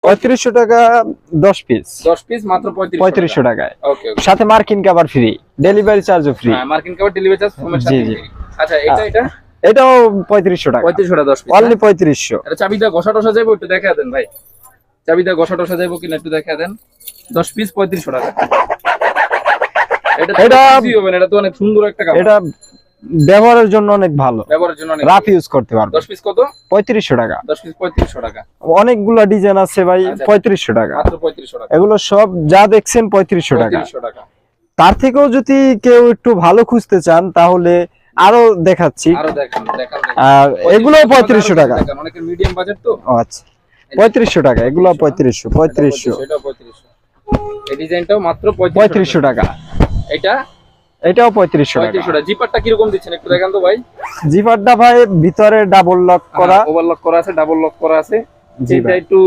3500 টাকা 10 piece. 10 piece মাত্র 3500 টাকায়। ওকে সাথে মার্কিন কভার ফ্রি, ডেলিভারি চার্জও ফ্রি। হ্যাঁ, মার্কিন কভার ডেলিভারি চার্জ ফোমের সাথে। জি। আচ্ছা, এটা এটাও 3500 টাকা। 3500 টাকা 10 পিস। অনলি 3500। এটা চাবিটা ঘষা টসা যাবে, একটু দেখা দেন ভাই। চাবিটা ঘষা টসা যাবে কিনা একটু দেখা দেন। 10 পিস 3500 টাকা। এটা কিছুই হবে না, এটা তো অনেক সুন্দর একটা কাপড়। এটা ব্যবহারের জন্য অনেক ভালো, ব্যবহারের জন্য অনেক রাফ ইউজ করতে পারবে। 10 পিস কত? 3500 টাকা। 10 পিস 3500 টাকা। অনেকগুলা ডিজাইন আছে ভাই। 3500 টাকা মাত্র 3500 টাকা। এগুলো সব যা দেখছেন 3500 টাকা। 3500 টাকা। তার থেকেও যদি কেউ একটু ভালো খুঁজতে চান তাহলে আরো দেখাচ্ছি। আরো দেখান। আর এগুলো 3500 টাকা। অনেকের মিডিয়াম বাজেট তো। ও আচ্ছা, 3500 টাকা। এগুলো 3500। এটাও 3500। এই ডিজাইনটাও মাত্র 3500 টাকা। এটাও 3500 টাকা। 3500 টাকা। জিপারটা কি রকম দিচ্ছেন একটু দেখান তো ভাই। জিপারটা ভাই ভিতরে ডাবল লক করা, ওভারলক করা আছে, ডাবল লক করা আছে। জি এটা ভাই। একটু